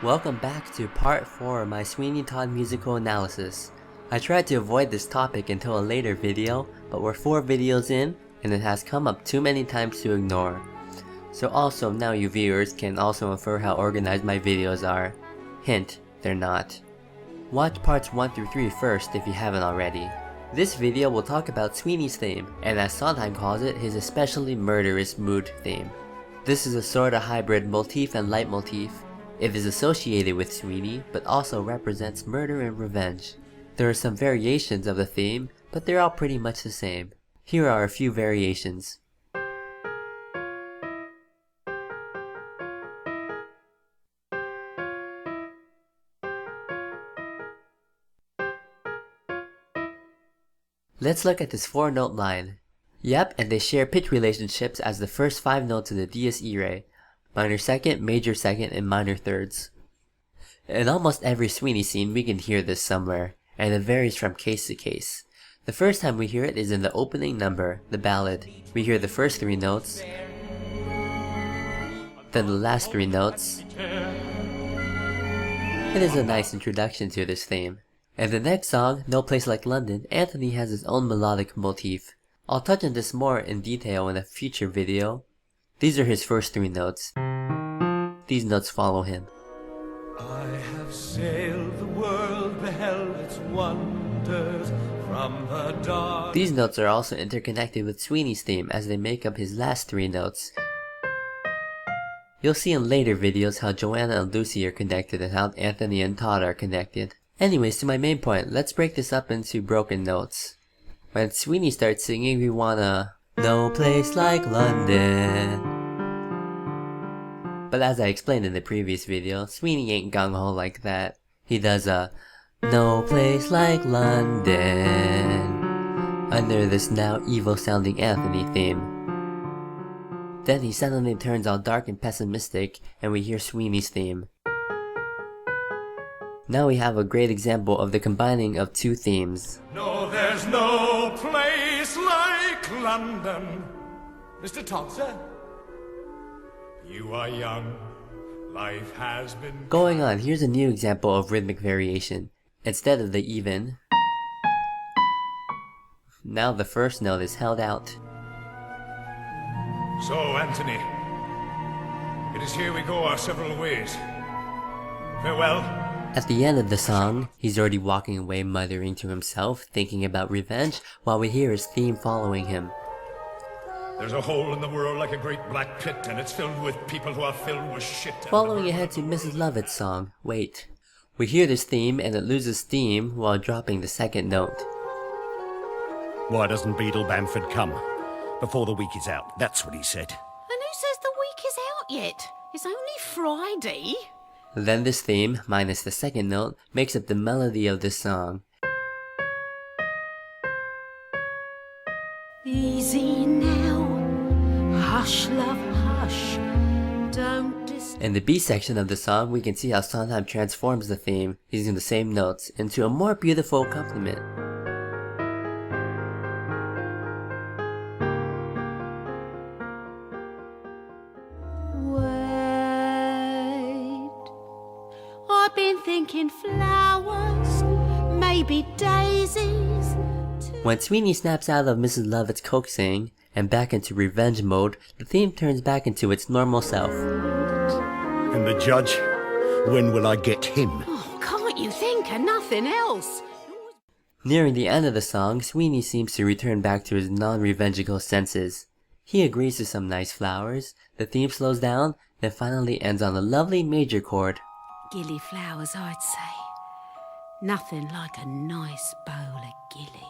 Welcome back to part 4 of my Sweeney Todd musical analysis. I tried to avoid this topic until a later video, but we're 4 videos in, and it has come up too many times to ignore. So also now you viewers can also infer how organized my videos are. Hint, they're not. Watch parts 1 through 3 first if you haven't already. This video will talk about Sweeney's theme, and as Sondheim calls it, his especially murderous mood theme. This is a sort of hybrid motif and leitmotif. It is associated with Sweeney, but also represents murder and revenge. There are some variations of the theme, but they're all pretty much the same. Here are a few variations. Let's look at this 4-note line. Yep, and they share pitch relationships as the first 5 notes in the Dies Irae. Minor second, major second, and minor thirds. In almost every Sweeney scene we can hear this somewhere, and it varies from case to case. The first time we hear it is in the opening number, the ballad. We hear the first 3 notes, then the last 3 notes. It is a nice introduction to this theme. In the next song, No Place Like London, Anthony has his own melodic motif. I'll touch on this more in detail in a future video. These are his first 3 notes. These notes follow him. I have sailed the world, beheld its wonders from the dark. These notes are also interconnected with Sweeney's theme as they make up his last 3 notes. You'll see in later videos how Joanna and Lucy are connected and how Anthony and Todd are connected. Anyways, to my main point, let's break this up into broken notes. When Sweeney starts singing, we wanna No place like London. But as I explained in the previous video, Sweeney ain't gung-ho like that. He does a No place like London under this now evil sounding Anthony theme. Then he suddenly turns all dark and pessimistic and we hear Sweeney's theme. Now we have a great example of the combining of 2 themes. No, there's no place like London. Mr. Todd, sir? You are young. Life has been... Going on, here's a new example of rhythmic variation. Instead of the even, now the first note is held out. So, Anthony, it is here we go our several ways. Farewell. At the end of the song, he's already walking away muttering to himself, thinking about revenge, while we hear his theme following him. There's a hole in the world like a great black pit, and it's filled with people who are filled with shit. Following ahead to Mrs. Lovett's song, Wait. We hear this theme and it loses steam while dropping the second note. Why doesn't Beadle Bamford come? Before the week is out, that's what he said. And who says the week is out yet? It's only Friday. Then this theme, minus the second note, makes up the melody of this song. Easy now, hush love hush, don't In the B section of the song, we can see how Sondheim transforms the theme, using the same notes, into a more beautiful accompaniment. I've been thinking flowers, maybe daisies. When Sweeney snaps out of Mrs. Lovett's coaxing and back into revenge mode, the theme turns back into its normal self. And the judge? When will I get him? Oh, can't you think of nothing else? Nearing the end of the song, Sweeney seems to return back to his non-revengical senses. He agrees to some nice flowers, the theme slows down, then finally ends on a lovely major chord. Gilly flowers, I'd say. Nothing like a nice bowl of gillies.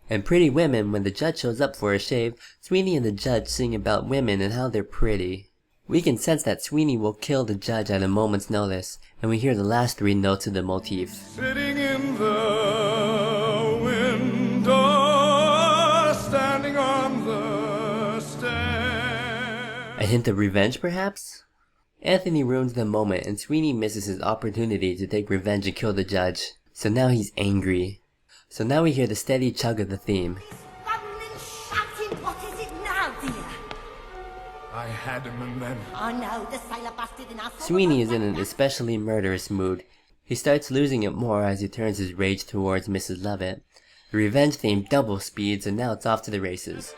In Pretty Women, when the judge shows up for a shave, Sweeney and the judge sing about women and how they're pretty. We can sense that Sweeney will kill the judge at a moment's notice, and we hear the last 3 notes of the motif. Sitting in the window, standing on the stair. A hint of revenge, perhaps? Anthony ruins the moment, and Sweeney misses his opportunity to take revenge and kill the judge. So now he's angry. So now we hear the steady chug of the theme. Shouting, what is it now? dear. I had him and then... I know, the sailor busted in us. Sweeney is in an especially murderous mood. He starts losing it more as he turns his rage towards Mrs. Lovett. The revenge theme double speeds and now it's off to the races.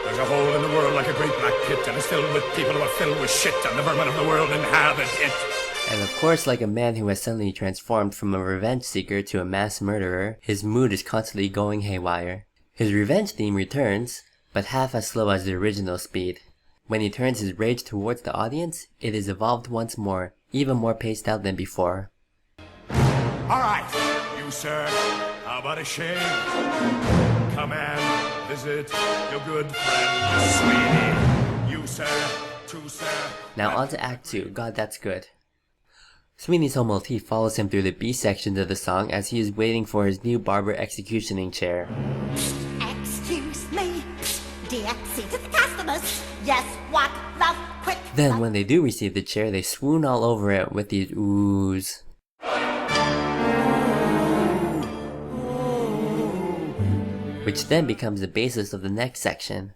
There's a hole in the world like a great black pit, and it's filled with people who are filled with shit, and the vermin of the world inhabit it. And of course, like a man who has suddenly transformed from a revenge seeker to a mass murderer, his mood is constantly going haywire. His revenge theme returns, but half as slow as the original speed. When he turns his rage towards the audience, it is evolved once more, even more paced out than before. Alright, you sir, how about a shave? Come and visit your good friend Sweeney. You sir, too sir. Now on to Act 2, God that's good. Sweeney's whole motif follows him through the B sections of the song as he is waiting for his new barber executioning chair. Excuse me, dear, see to the customers. Yes, what, love, quick. Then when they do receive the chair, they swoon all over it with these oohs. Which then becomes the basis of the next section.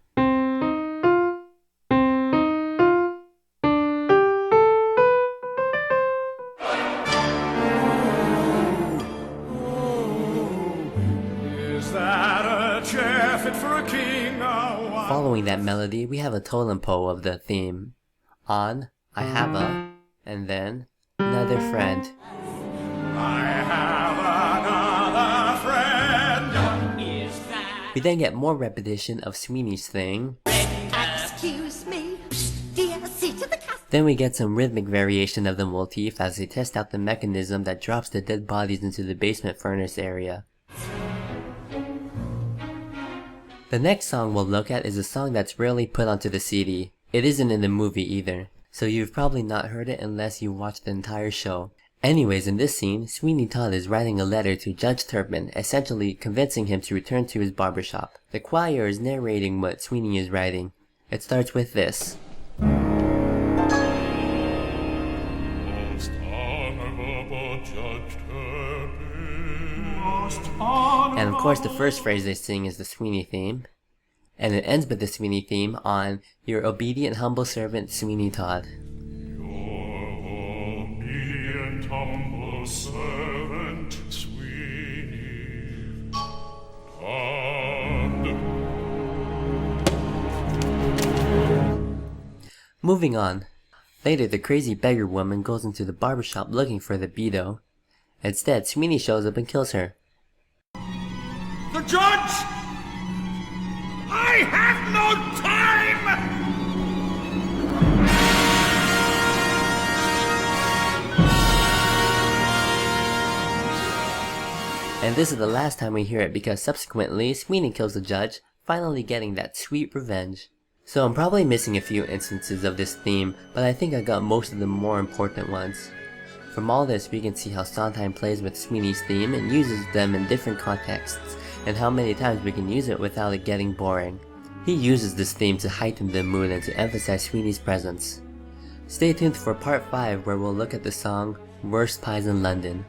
Is that a chair fit for a king? Following that melody, we have a totem-po of the theme. On, I have a, and then, another friend. I have another friend. Is that... We then get more repetition of Sweeney's thing. Excuse me, dear, see to the customers. Then we get some rhythmic variation of the motif as they test out the mechanism that drops the dead bodies into the basement furnace area. The next song we'll look at is a song that's rarely put onto the CD. It isn't in the movie either, so you've probably not heard it unless you watched the entire show. Anyways, in this scene, Sweeney Todd is writing a letter to Judge Turpin, essentially convincing him to return to his barbershop. The choir is narrating what Sweeney is writing. It starts with this. Most honorable Judge Turpin. Most honorable... And of course the first phrase they sing is the Sweeney theme. And it ends with the Sweeney theme on Your Obedient Humble Servant Sweeney Todd. Your obedient humble servant Sweeney Todd. Moving on. Later the crazy beggar woman goes into the barbershop looking for the Beto. Instead, Sweeney shows up and kills her. The judge! I have no time! And this is the last time we hear it because subsequently, Sweeney kills the judge, finally getting that sweet revenge. So I'm probably missing a few instances of this theme, but I think I got most of the more important ones. From all this, we can see how Sondheim plays with Sweeney's theme and uses them in different contexts, and how many times we can use it without it getting boring. He uses this theme to heighten the mood and to emphasize Sweeney's presence. Stay tuned for part 5 where we'll look at the song Worst Pies in London.